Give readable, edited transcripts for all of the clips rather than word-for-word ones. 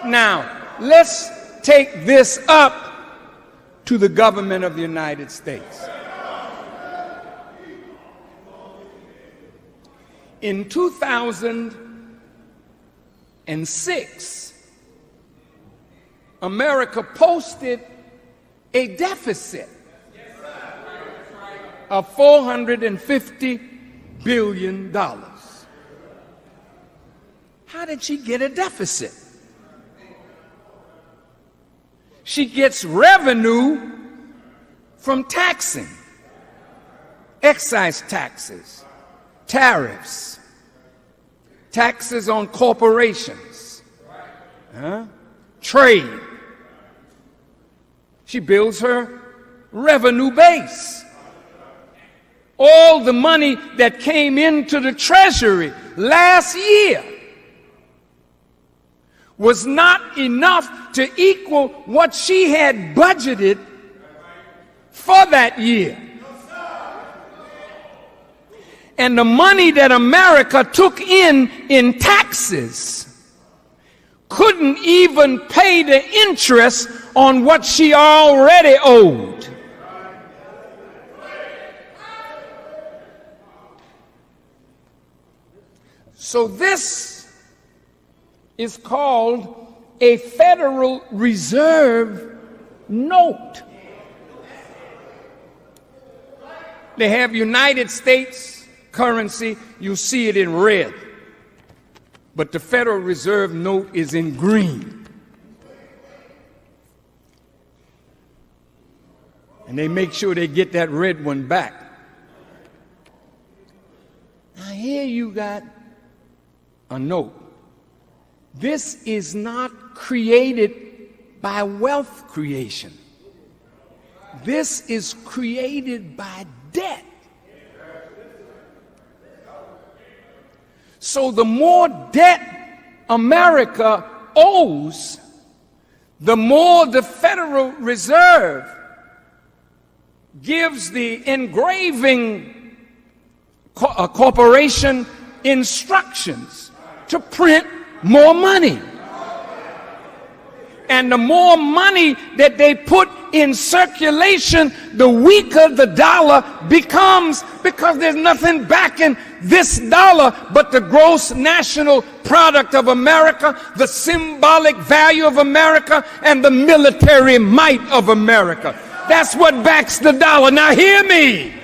Now, let's take this up to the government of the United States. In 2006, America posted a deficit of $450 billion. How did she get a deficit? She gets revenue from taxing, excise taxes, tariffs, taxes on corporations, trade. She builds her revenue base. All the money that came into the Treasury last year was not enough to equal what she had budgeted for that year. And the money that America took in taxes couldn't even pay the interest on what she already owed. So this is called a Federal Reserve note. They have United States currency, you see it in red, but the Federal Reserve note is in green. And they make sure they get that red one back. Now here you got a note. This is not created by wealth creation. This is created by debt. So the more debt America owes, the more the Federal Reserve gives the engraving corporation instructions to print more money. And the more money that they put in circulation, the weaker the dollar becomes, because there's nothing backing this dollar but the gross national product of America, the symbolic value of America, and the military might of America. That's what backs the dollar. Now hear me.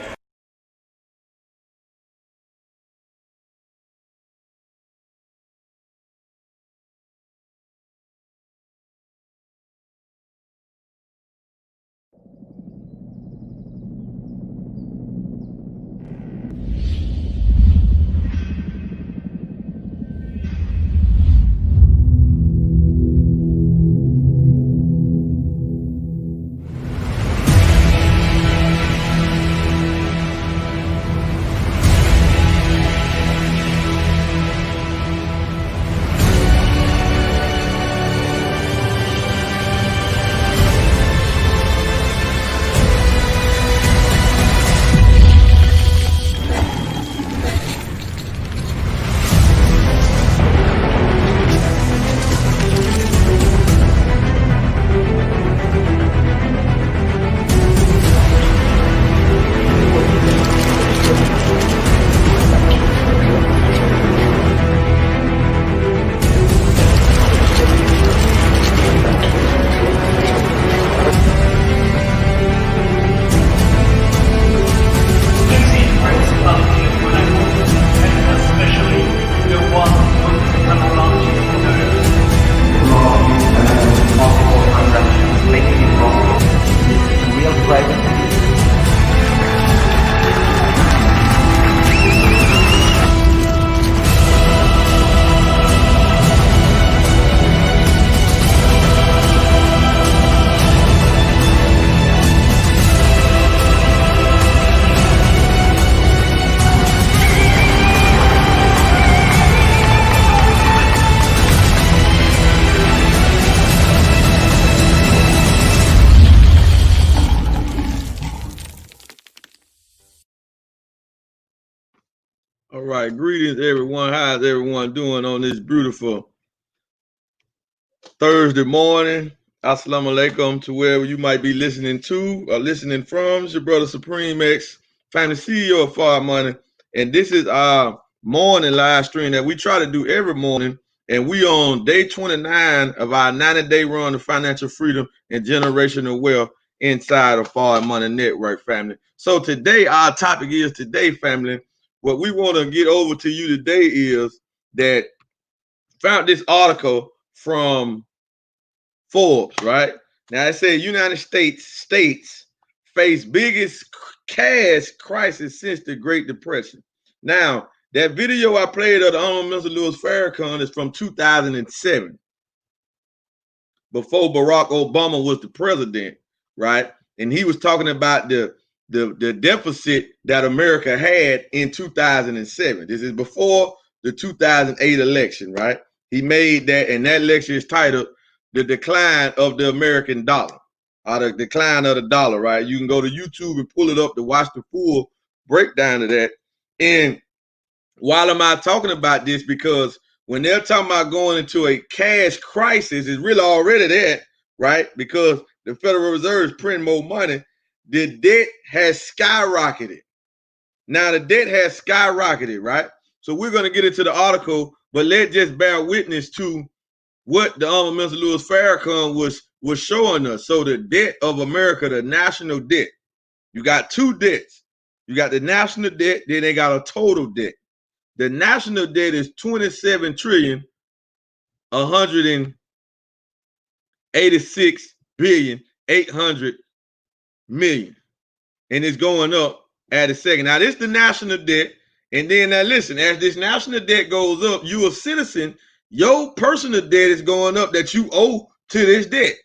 All right, greetings everyone. How's everyone doing on this beautiful Thursday morning. Assalamu alaikum to wherever you might be listening to or listening from. It's your brother Supreme X, family CEO of Far Money. And this is our morning live stream that we try to do every morning. And we on day 29 of our 90-day run to financial freedom and generational wealth inside of Far Money Network, family. So today, our topic is today, family. What we want to get over to you today is that found this article from Forbes, right? Now it said United States face biggest cash crisis since the Great Depression. Now, that video I played of the Honorable Mr. Louis Farrakhan is from 2007, before Barack Obama was the president, right? And he was talking about the deficit that America had in 2007. This is before the 2008 election, right? He made that, and that lecture is titled "The Decline of the American Dollar," or the decline of the dollar, right? You can go to YouTube and pull it up to watch the full breakdown of that. And why am I talking about this? Because when they're talking about going into a cash crisis, it's really already that, right? Because the Federal Reserve is printing more money. The debt has skyrocketed. Now the debt has skyrocketed, right? So we're going to get into the article, but let's just bear witness to what the Honorable Mr. Louis Farrakhan was showing us. So the debt of America, the national debt, you got two debts. You got the national debt, then they got a total debt. The national debt is 27 trillion 186 billion 800 million, and it's going up at a second. Now this is the national debt, and then now listen, as this national debt goes up, you a citizen, your personal debt is going up that you owe to this debt.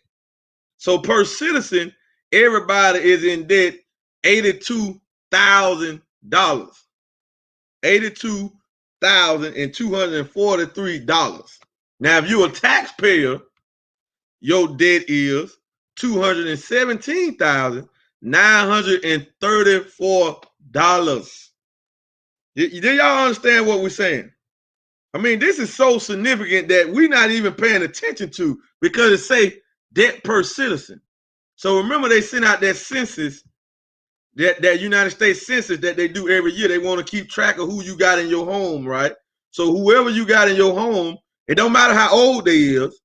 So per citizen, everybody is in debt $82,000. $82,243. Now, if you're a taxpayer, your debt is $217,934. Do y'all understand what we're saying? I mean, this is so significant that we're not even paying attention to, because it say debt per citizen. So remember, they sent out that census, that United States census that they do every year. They want to keep track of who you got in your home, right? So whoever you got in your home, it don't matter how old they is,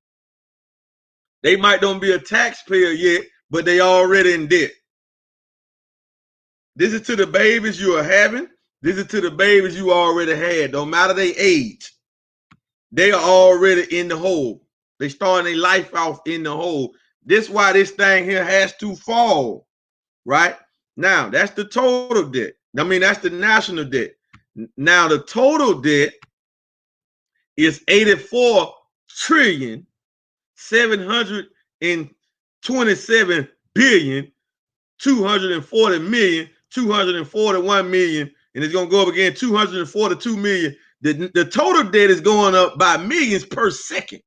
they might don't be a taxpayer yet, but they already in debt. This is to the babies you are having. This is to the babies you already had. Don't matter their age. They are already in the hole. They starting their life off in the hole. This is why this thing here has to fall, right? Now, that's the total debt. I mean, that's the national debt. Now, the total debt is 84 trillion 727 billion 240 million 241 million, and it's going to go up again 242 million. The total debt is going up by millions per second.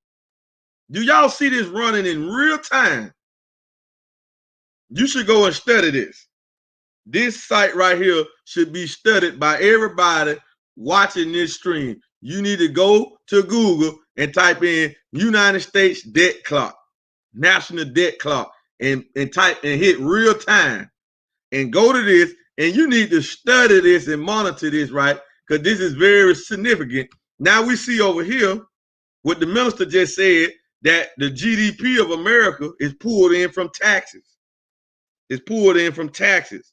Do y'all see this running in real time? You should go and study this. This site right here should be studied by everybody watching this stream. You need to go to Google and type in United States debt clock, national debt clock, and type and hit real time and go to this. And you need to study this and monitor this, right? Because this is very significant. Now we see over here what the minister just said, that the GDP of America is pulled in from taxes. It's pulled in from taxes.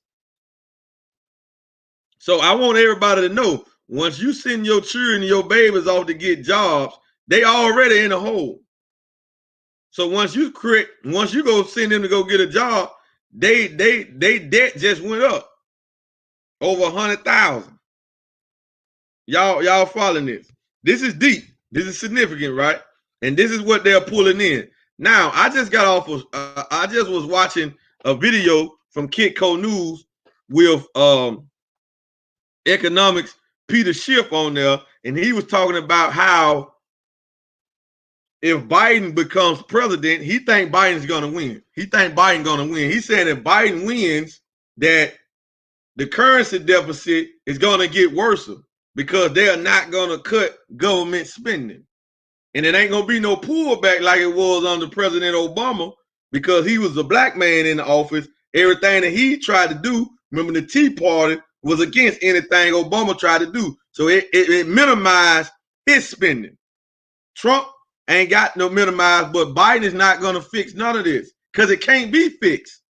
So I want everybody to know, once you send your children and your babies off to get jobs, they already in a hole. So once you go send them to go get a job, they debt just went up over 100,000. Y'all following this? This is deep. This is significant, right? And this is what they're pulling in. Now, I just got off of, I just was watching a video from Kitco News with economics Peter Schiff on there, and he was talking about how if Biden becomes president, he think Biden's going to win. He think Biden going to win. He said if Biden wins, that the currency deficit is going to get worse because they are not going to cut government spending. And it ain't gonna be no pullback like it was under President Obama, because he was a black man in the office. Everything that he tried to do, remember the Tea Party was against anything Obama tried to do. So it minimized his spending. Trump ain't got no minimized, but Biden is not gonna fix none of this because it can't be fixed,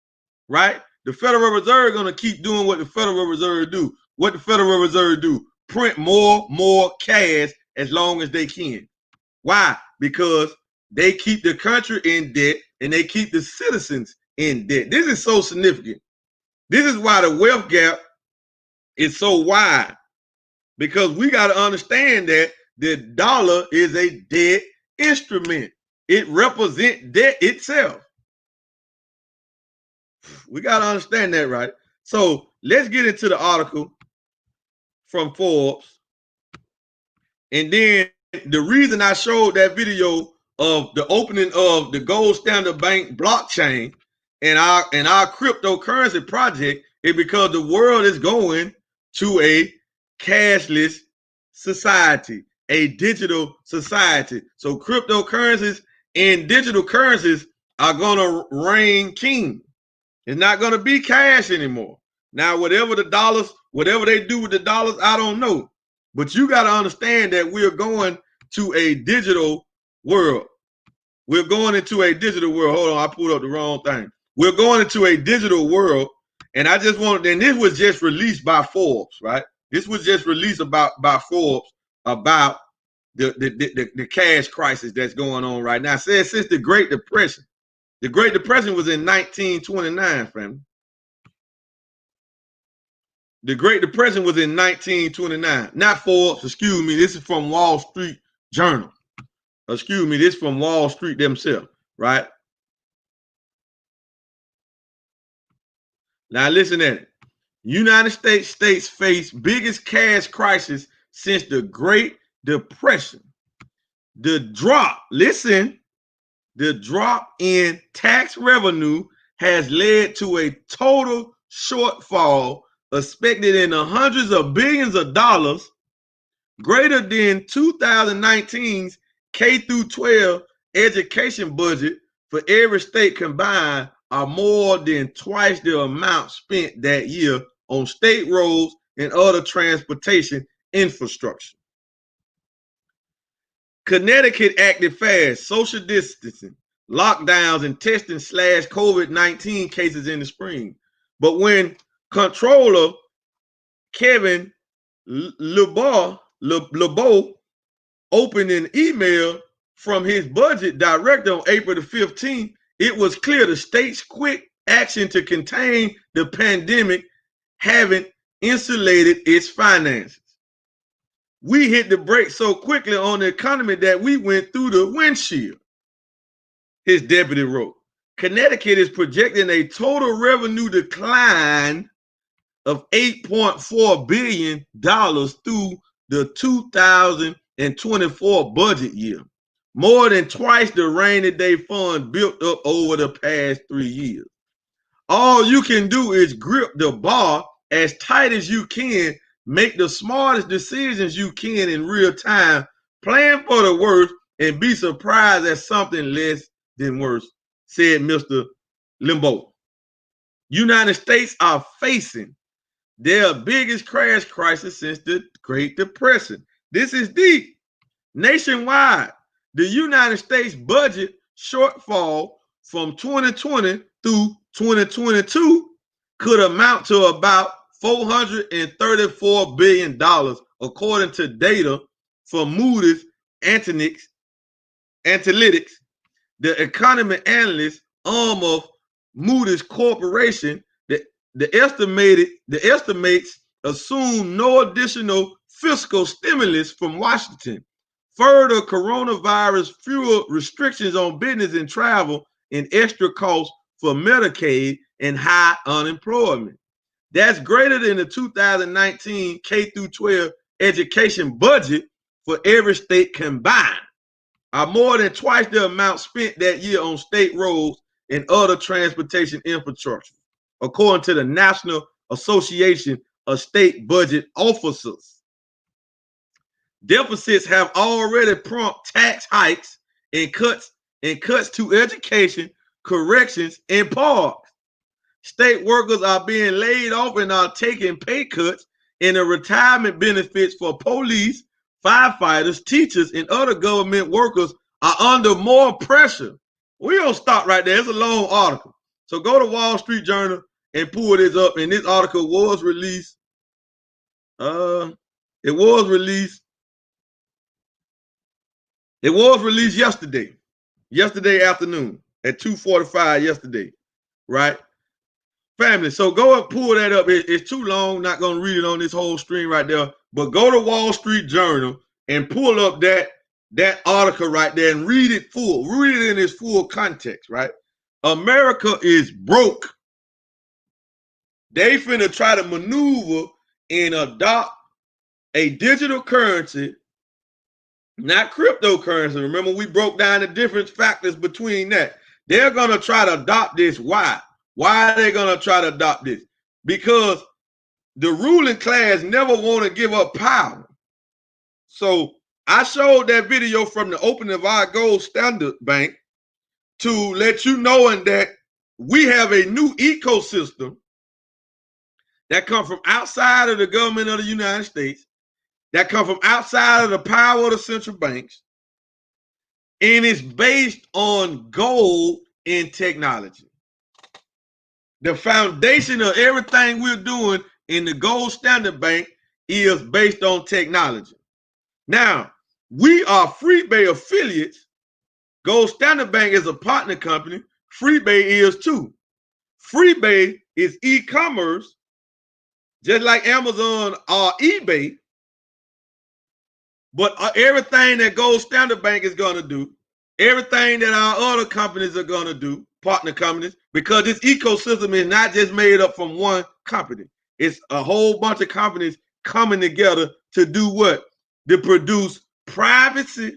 right? The Federal Reserve is gonna keep doing what the Federal Reserve do. What the Federal Reserve do? Print more cash as long as they can. Why? Because they keep the country in debt and they keep the citizens in debt. This is so significant. This is why the wealth gap is so wide, because we got to understand that the dollar is a debt instrument. It represents debt itself. We got to understand that, right? So let's get into the article from Forbes. And then the reason I showed that video of the opening of the Gold Standard Bank blockchain and our cryptocurrency project is because the world is going to a cashless society, a digital society. So cryptocurrencies and digital currencies are going to reign king. It's not going to be cash anymore. Now, whatever they do with the dollars, I don't know. But you got to understand that we're going to a digital world. We're going into a digital world. Hold on, I pulled up the wrong thing. We're going into a digital world. And I just wanted, and this was just released by Forbes, right? This was just released by Forbes about the cash crisis that's going on right now. It says since the Great Depression. The Great Depression was in 1929, family. The Great Depression was in 1929. Not Forbes, excuse me. This is from Wall Street Journal. Excuse me, this is from Wall Street themselves, right? Now listen at it. United States face biggest cash crisis since the Great Depression. The drop in tax revenue has led to a total shortfall expected in the hundreds of billions of dollars, greater than 2019's K through 12 education budget for every state combined are more than twice the amount spent that year on state roads and other transportation infrastructure. Connecticut acted fast, social distancing, lockdowns, and testing /COVID-19 cases in the spring. But when Comptroller Kevin LeBeau opened an email from his budget director on April the 15th, it was clear the state's quick action to contain the pandemic haven't insulated its finances. We hit the brakes so quickly on the economy that we went through the windshield, his deputy wrote. Connecticut is projecting a total revenue decline of $8.4 billion through the 2024 budget year, more than twice the rainy day fund built up over the past 3 years. All you can do is grip the bar as tight as you can, make the smartest decisions you can in real time, plan for the worst, and be surprised at something less than worse, said Mr. LeBeau. United States are facing their biggest crash crisis since the Great Depression. This is deep. Nationwide, the United States budget shortfall from 2020 through 2022 could amount to about $434 billion, according to data from Moody's Analytics, the economy analyst arm of Moody's Corporation. The estimates assume no additional fiscal stimulus from Washington, further coronavirus fuel restrictions on business and travel, and extra costs for Medicaid and high unemployment. That's greater than the 2019 K through 12 education budget for every state combined, are more than twice the amount spent that year on state roads and other transportation infrastructure, according to the National Association of State Budget Officers. Deficits have already prompted tax hikes and cuts to education, corrections, and parks. State workers are being laid off and are taking pay cuts, and the retirement benefits for police, firefighters, teachers, and other government workers are under more pressure. We don't stop right there. It's a long article. So go to Wall Street Journal and pull this up. And this article was released. It was released yesterday afternoon at 2:45 yesterday, right? Family, so go and pull that up. It's too long, not going to read it on this whole stream right there, but go to Wall Street Journal and pull up that article right there and read it full. Read it in its full context, right? America is broke. They finna try to maneuver and adopt a digital currency, not cryptocurrency. Remember, we broke down the different factors between that. They're going to try to adopt this. Why? Why are they going to try to adopt this? Because the ruling class never want to give up power. So I showed that video from the opening of our Gold Standard Bank to let you know that we have a new ecosystem that come from outside of the government of the United States, that come from outside of the power of the central banks, and it's based on gold and technology. The foundation of everything we're doing in the Gold Standard Bank is based on technology. Now, we are FreeBay affiliates. Gold Standard Bank is a partner company. FreeBay is too. FreeBay is e-commerce, just like Amazon or eBay. But everything that Gold Standard Bank is going to do, everything that our other companies are going to do, partner companies, because this ecosystem is not just made up from one company. It's a whole bunch of companies coming together to do what? To produce privacy,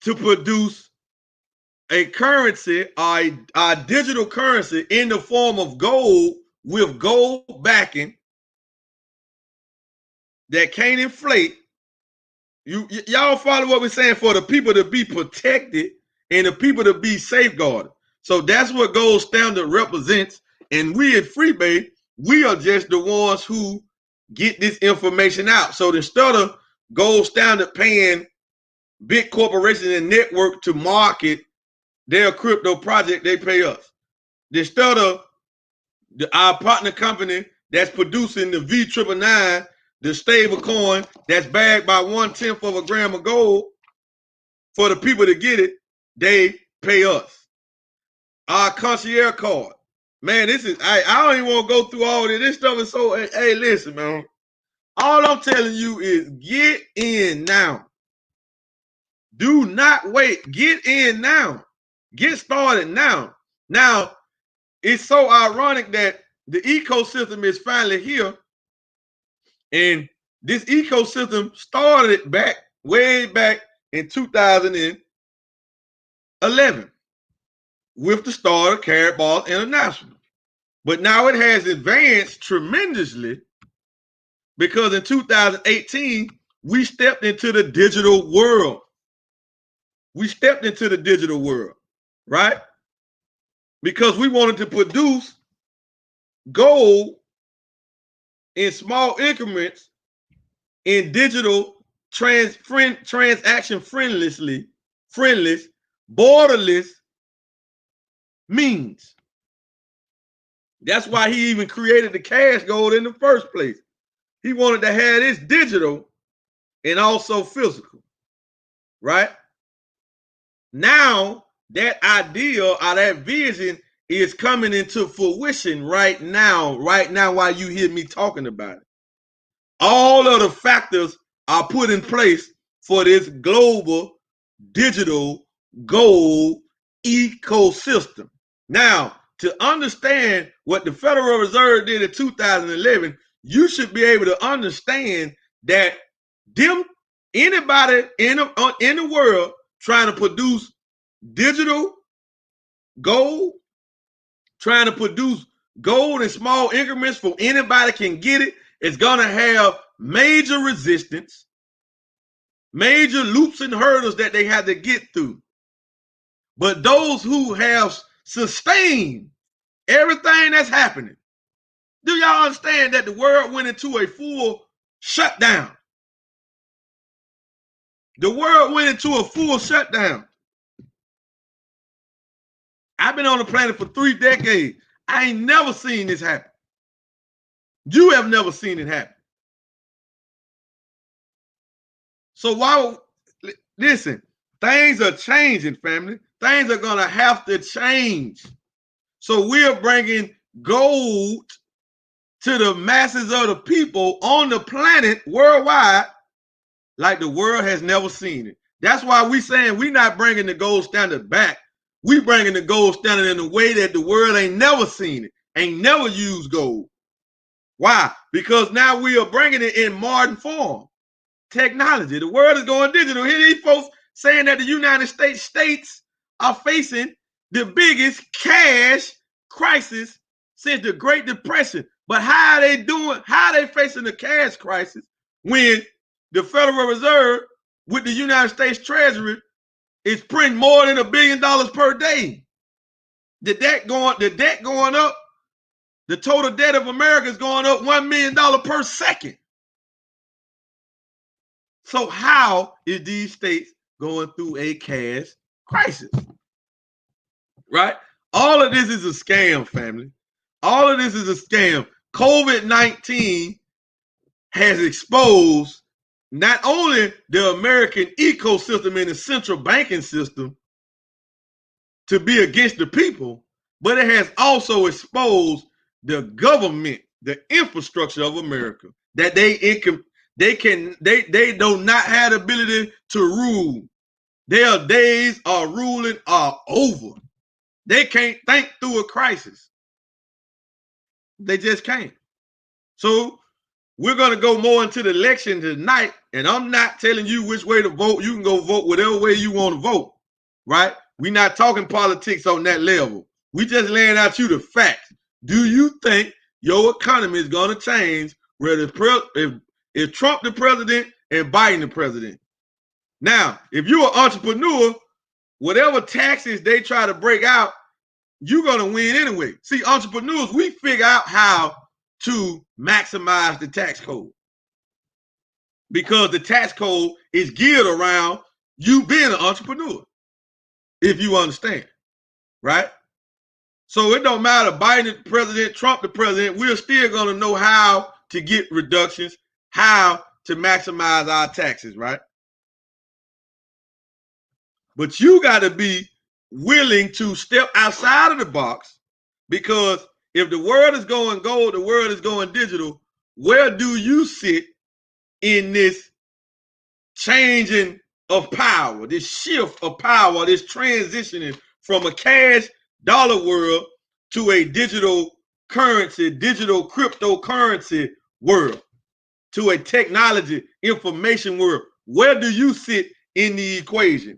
to produce a currency, a digital currency in the form of gold with gold backing that can't inflate. Y'all follow what we're saying, for the people to be protected and the people to be safeguarded. So that's what Gold Standard represents. And we at FreeBay, we are just the ones who get this information out. So instead of Gold Standard paying big corporations and network to market their crypto project, they pay us. Instead of our partner company that's producing the V999, the stable coin that's bagged by 1/10 of a gram of gold, for the people to get it, they pay us. Our concierge card, man, this is, I don't even want to go through all of this. This stuff is so, hey, listen, man. All I'm telling you is get in now. Do not wait. Get in now. Get started now. Now, it's so ironic that the ecosystem is finally here. And this ecosystem started way back in 2011 with the start of Karatbars International. But now it has advanced tremendously because in 2018, we stepped into the digital world. We stepped into the digital world, right? Because we wanted to produce gold in small increments in digital transaction friendless, borderless means. That's why he even created the cash gold in the first place. He wanted to have this digital and also physical, right? Now that idea or that vision is coming into fruition right now while you hear me talking about it. All of the factors are put in place for this global digital gold ecosystem. Now, to understand what the Federal Reserve did in 2011, you should be able to understand that anybody in the world trying to produce digital gold, trying to produce gold in small increments for anybody can get it, it's going to have major resistance, major loops and hurdles that they had to get through. But those who have sustained everything that's happening, do y'all understand that the world went into a full shutdown? The world went into a full shutdown. I've been on the planet for 3 decades. I ain't never seen this happen. You have never seen it happen. So listen, things are changing, family. Things are going to have to change. So we're bringing gold to the masses of the people on the planet worldwide like the world has never seen it. That's why we saying we're not bringing the gold standard back. We bringing the gold standard in a way that the world ain't never seen it, ain't never used gold. Why? Because now we are bringing it in modern form. Technology. The world is going digital. Here these folks saying that the United States are facing the biggest cash crisis since the Great Depression. But how are they doing? How are they facing the cash crisis when the Federal Reserve with the United States Treasury is printing more than $1 billion per day? The debt going up. The total debt of America is going up $1 million per second. So how is these states going through a cash crisis? Right? All of this is a scam, family. All of this is a scam. COVID-19 has exposed not only the American ecosystem and the central banking system to be against the people, but it has also exposed the government, the infrastructure of America, that they do not have the ability to rule. Their days of ruling are over. They can't think through a crisis. They just can't. So we're going to go more into the election tonight, and I'm not telling you which way to vote. You can go vote whatever way you want to vote, right? We're not talking politics on that level. We just laying out you the facts. Do you think your economy is going to change whether if Trump the president and Biden the president? Now, if you're an entrepreneur, whatever taxes they try to break out, you're going to win anyway. See, entrepreneurs, we figure out how to maximize the tax code because the tax code is geared around you being an entrepreneur, if you understand, right? So it don't matter Biden the president, Trump the president, we're still going to know how to get reductions, how to maximize our taxes, right? But you got to be willing to step outside of the box, because if the world is going gold, the world is going digital, where do you sit in this changing of power, this shift of power, this transitioning from a cash dollar world to a digital currency, digital cryptocurrency world, to a technology information world? Where do you sit in the equation?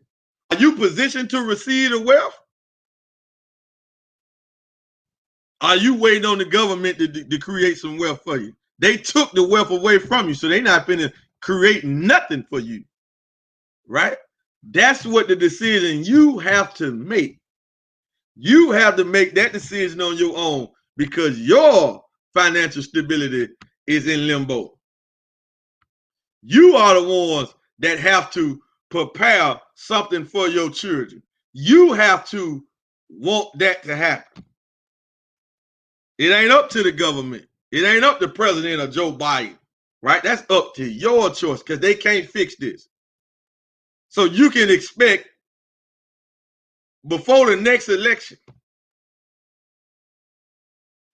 Are you positioned to receive the wealth? Are you waiting on the government to create some wealth for you? They took the wealth away from you, so they're not going to create nothing for you, right? That's what the decision you have to make. You have to make that decision on your own because your financial stability is in limbo. You are the ones that have to prepare something for your children. You have to want that to happen. It ain't up to the government. It ain't up to President or Joe Biden, right? That's up to your choice because they can't fix this. So you can expect before the next election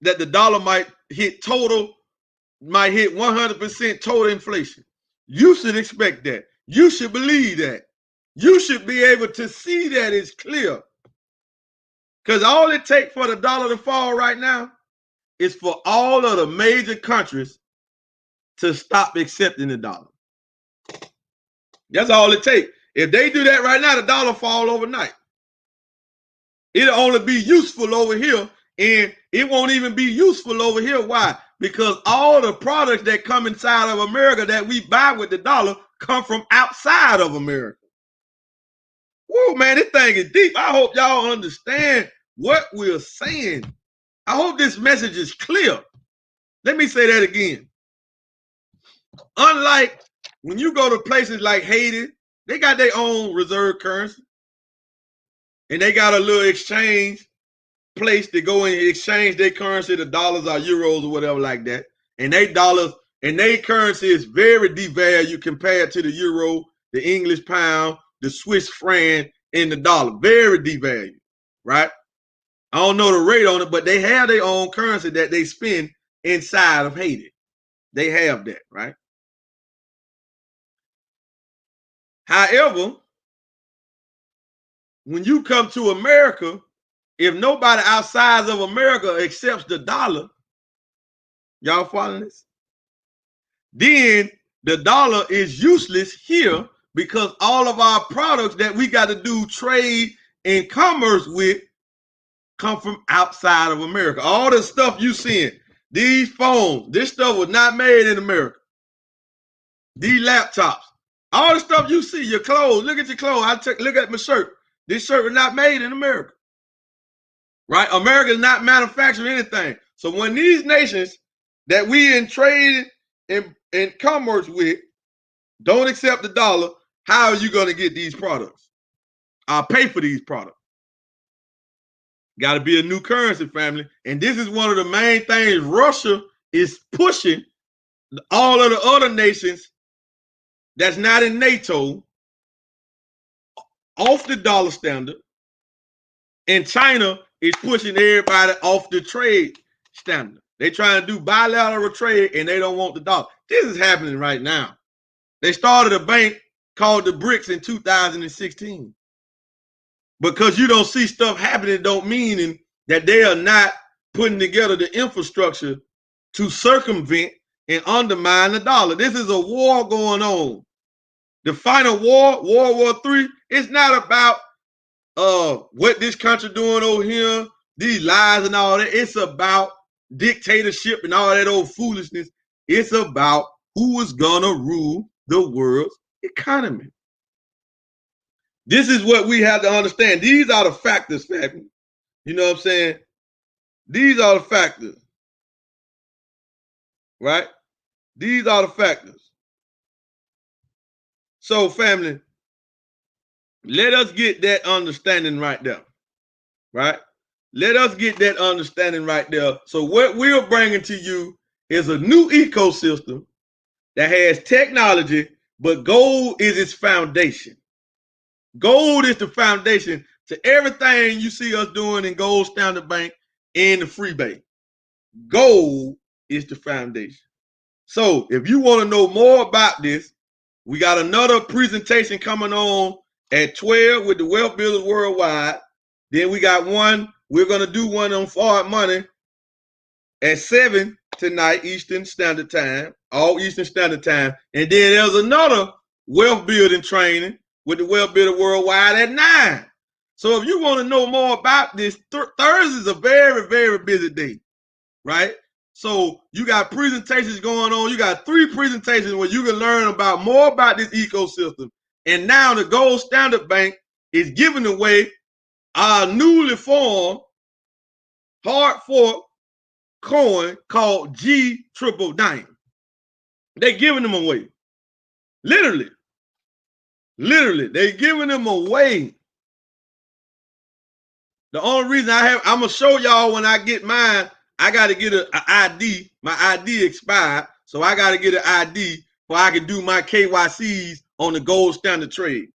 that the dollar might hit 100% total inflation. You should expect that. You should believe that. You should be able to see that it's clear. Because all it takes for the dollar to fall right now is for all of the major countries to stop accepting the dollar. That's all it takes. If they do that right now, the dollar fall overnight. It'll only be useful over here and it won't even be useful over here. Why? Because all the products that come inside of America that we buy with the dollar come from outside of America. Whoa, man, this thing is deep. I hope y'all understand what we're saying. I hope this message is clear. Let me say that again. Unlike when you go to places like Haiti, they got their own reserve currency. And they got a little exchange place to go and exchange their currency to dollars or euros or whatever like that. And they dollars and their currency is very devalued compared to the euro, the English pound, the Swiss franc, and the dollar. Very devalued, right? I don't know the rate on it, but they have their own currency that they spend inside of Haiti. They have that, right? However, when you come to America, if nobody outside of America accepts the dollar, y'all following this? Then the dollar is useless here because all of our products that we got to do trade and commerce with come from outside of America. All the stuff you seeing, these phones, this stuff was not made in America. These laptops, all the stuff you see, your clothes, look at your clothes. Look at my shirt. This shirt was not made in America. Right? America is not manufacturing anything. So when these nations that we in trade and commerce with don't accept the dollar, how are you going to get these products? I'll pay for these products. Got to be a new currency, family. And this is one of the main things Russia is pushing all of the other nations that's not in NATO off the dollar standard. And China is pushing everybody off the trade standard. They're trying to do bilateral trade and they don't want the dollar. This is happening right now. They started a bank called the BRICS in 2016. Because you don't see stuff happening don't mean that they are not putting together the infrastructure to circumvent and undermine the dollar. This is a war going on. The final war, World War III, it's not about what this country doing over here, these lies and all that. It's about dictatorship and all that old foolishness. It's about who is gonna rule the world's economy. This is what we have to understand. These are the factors, family. You know what I'm saying? These are the factors. Right? These are the factors. So, family, let us get that understanding right there. Right? Let us get that understanding right there. So what we're bringing to you is a new ecosystem that has technology, but gold is its foundation. Gold is the foundation to everything you see us doing in Gold Standard Bank and the Free Bay. Gold is the foundation. So if you want to know more about this, we got another presentation coming on at 12 with the Wealth Builders Worldwide. Then we got one, we're going to do one on Forward Money at 7 tonight, Eastern Standard Time, all Eastern Standard Time. And then there's another wealth building training with the Wealth Builder Worldwide at 9. So if you want to know more about this, Thursday is a very, very busy day, right? So you got presentations going on. You got 3 presentations where you can learn about more about this ecosystem. And now the Gold Standard Bank is giving away our newly formed hard fork coin called G Triple Diamond. They're giving them away. Literally, they're giving them away. The only reason I'm gonna show y'all when I get mine, I got to get an ID. My ID expired, so I got to get an ID so I can do my KYCs on the Gold Standard trade.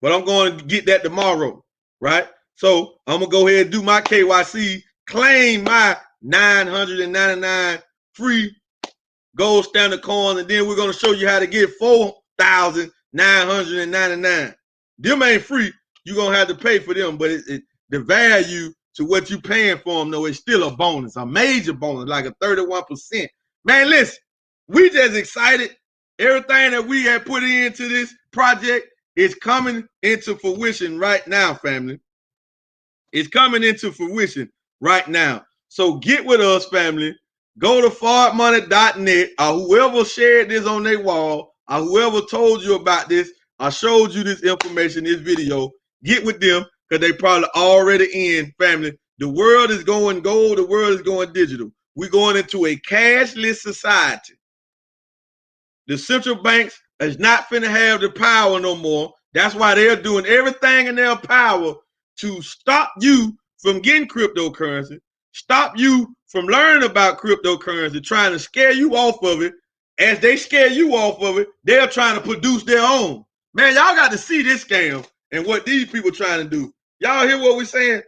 But I'm going to get that tomorrow, right? So I'm gonna go ahead and do my KYC, claim my 999 free Gold Standard coins, and then we're gonna show you how to get 4,999. Them ain't free. You're gonna have to pay for them, but the value to what you paying for them, though, it's still a bonus, a major bonus, like a 31%. Man, listen, we just excited. Everything that we had put into this project is coming into fruition right now, family. It's coming into fruition right now. So get with us, family. Go to forwardmoney.net, or whoever shared this on their wall, or whoever told you about this, or showed you this information, this video. Get with them, because they probably already in, family. The world is going gold. The world is going digital. We're going into a cashless society. The central banks is not finna have the power no more. That's why they're doing everything in their power to stop you from getting cryptocurrency, stop you from learning about cryptocurrency, trying to scare you off of it. As they scare you off of it, they're trying to produce their own. Man, y'all got to see this scam and what these people trying to do. Y'all hear what we're saying?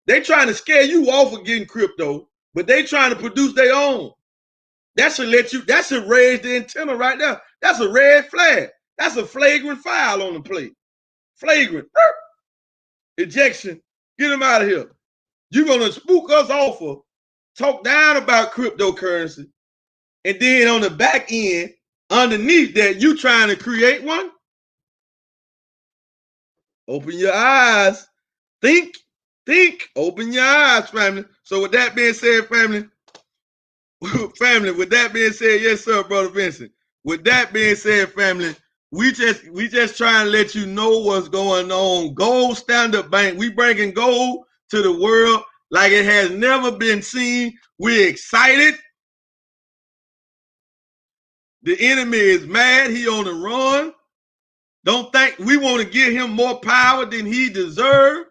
They trying to scare you off of getting crypto, but they trying to produce their own. That should let you, that should raise the antenna right there. That's a red flag. That's a flagrant foul on the plate. Flagrant. Ejection. Get them out of here. You're going to spook us off of, talk down about cryptocurrency, and then on the back end, underneath that, you trying to create one? Open your eyes. Think. Open your eyes, family. So with that being said, family, with that being said, yes, sir, Brother Vincent. With that being said, family, we just trying to let you know what's going on. Gold Standard Bank. We bringing gold to the world like it has never been seen. We're excited. The enemy is mad. He on the run. Don't think we want to give him more power than he deserves.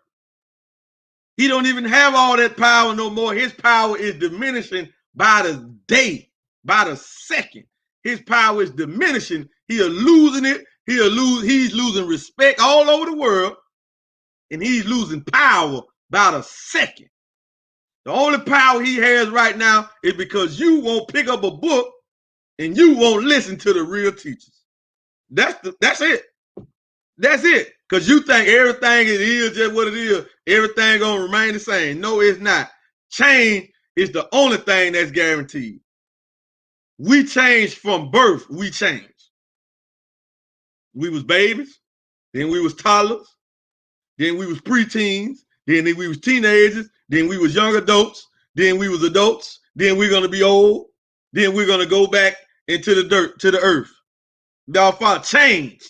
He don't even have all that power no more. His power is diminishing by the day, by the second. His power is diminishing. He is losing it. He's losing respect all over the world, and he's losing power by the second. The only power he has right now is because you won't pick up a book and you won't listen to the real teachers. That's it. That's it. Because you think everything it is just what it is. Everything gonna remain the same. No, it's not. Change is the only thing that's guaranteed. We change from birth. We change. We was babies, then we was toddlers, then we was preteens, then we was teenagers, then we was young adults, then we was adults, then we're gonna be old, then we're gonna go back into the dirt, to the earth. Y'all follow? Change.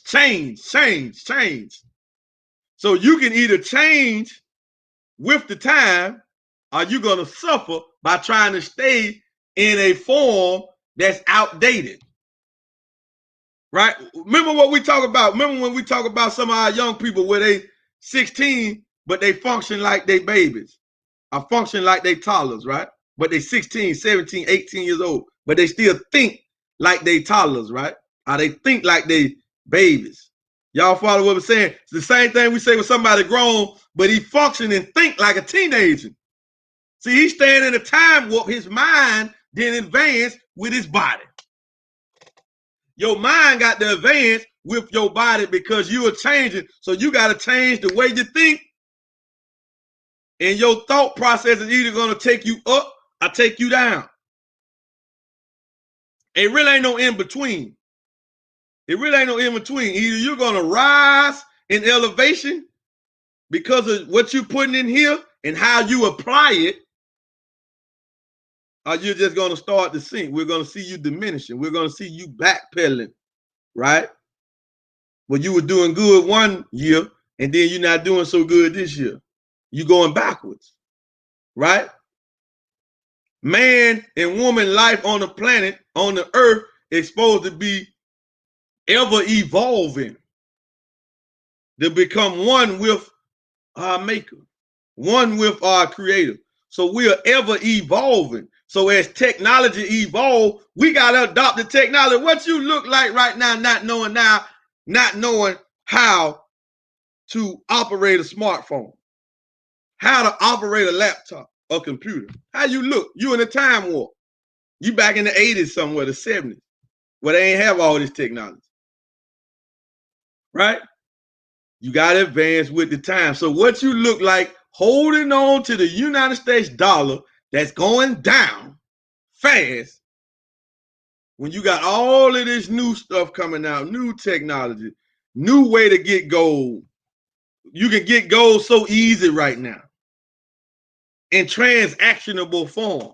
So you can either change with the time, or you're gonna suffer by trying to stay in a form that's outdated. Right? Remember what we talk about. Remember when we talk about some of our young people where they 16, but they function like they babies, or function like they toddlers, right? But they 16, 17, 18 years old, but they still think like they toddlers, right? Or they think like they babies. Y'all follow what I'm saying? It's the same thing we say with somebody grown, but he function and think like a teenager. See, he's staying in a time warp. His mind didn't advance with his body. Your mind got to advance with your body because you are changing. So you got to change the way you think. And your thought process is either going to take you up or take you down. It really ain't no in between. It really ain't no in between. Either you're going to rise in elevation because of what you're putting in here and how you apply it, or you're just going to start to sink. We're going to see you diminishing. We're going to see you backpedaling, right? Well, you were doing good one year, and then you're not doing so good this year. You're going backwards, right? Man and woman life on the planet, on the earth, is supposed to be ever evolving to become one with our maker, one with our creator. So we are ever evolving. So as technology evolves, we got to adopt the technology. What you look like right now, not knowing how to operate a smartphone, how to operate a laptop, a computer. How you look? You in a time warp. You back in the 80s somewhere, the 70s, where they ain't have all this technology. Right? You got to advance with the time. So what you look like holding on to the United States dollar that's going down fast when you got all of this new stuff coming out, new technology, new way to get gold. You can get gold so easy right now. in transactionable form.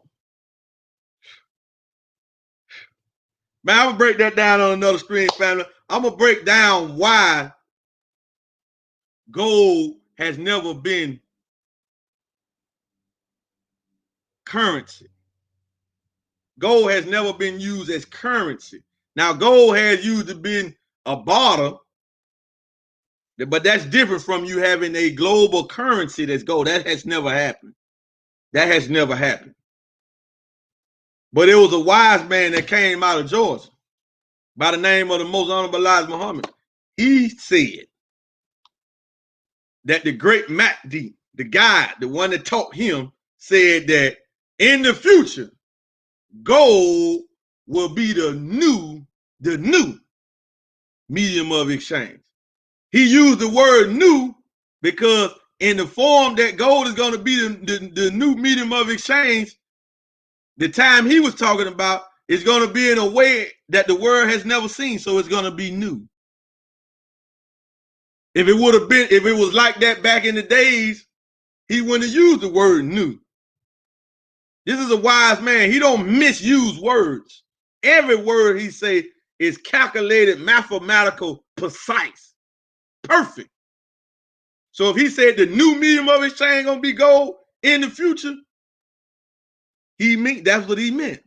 Man, I'm gonna break that down on another screen, family. I'm gonna break down why gold has never been currency. Gold has never been used as currency. Now, gold has used to be a barter, but that's different from you having a global currency that's gold. That has never happened. That has never happened. But it was a wise man that came out of Georgia by the name of the Most Honorable Elijah Muhammad. He said that the great Mahdi, the guy, the one that taught him, said that in the future, gold will be the new medium of exchange. He used the word new because in the form that gold is going to be the new medium of exchange, the time he was talking about is going to be in a way that the world has never seen, so it's going to be new. If it would have been, if it was like that back in the days, he wouldn't have used the word new. This is a wise man. He don't misuse words. Every word he say is calculated, mathematical, precise, perfect. So if he said the new medium of exchange gonna be gold in the future, that's what he meant.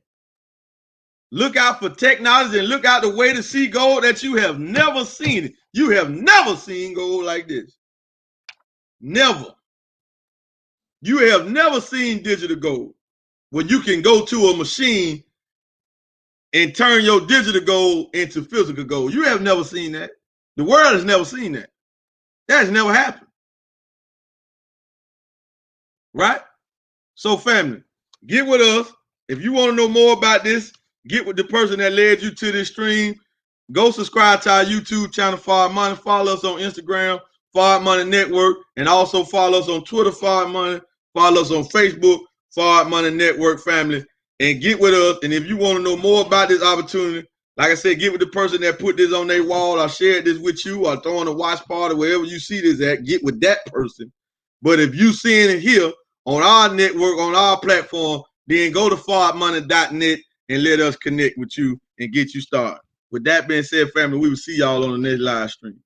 Look out for technology and look out the way to see gold that you have never seen it. You have never seen gold like this. Never. You have never seen digital gold where you can go to a machine and turn your digital gold into physical gold. You have never seen that. The world has never seen that. That has never happened. Right? So family, get with us. If you want to know more about this, get with the person that led you to this stream. Go subscribe to our YouTube channel, Forward Money. Follow us on Instagram, Forward Money Network, and also follow us on Twitter, Forward Money. Follow us on Facebook, Forward Money Network, family, and get with us. And if you want to know more about this opportunity, like I said, get with the person that put this on their wall or shared this with you or throwing a watch party, wherever you see this at, get with that person. But if you seeing it here on our network, on our platform, then go to forwardmoney.net and let us connect with you and get you started. With that being said, family, we will see y'all on the next live stream.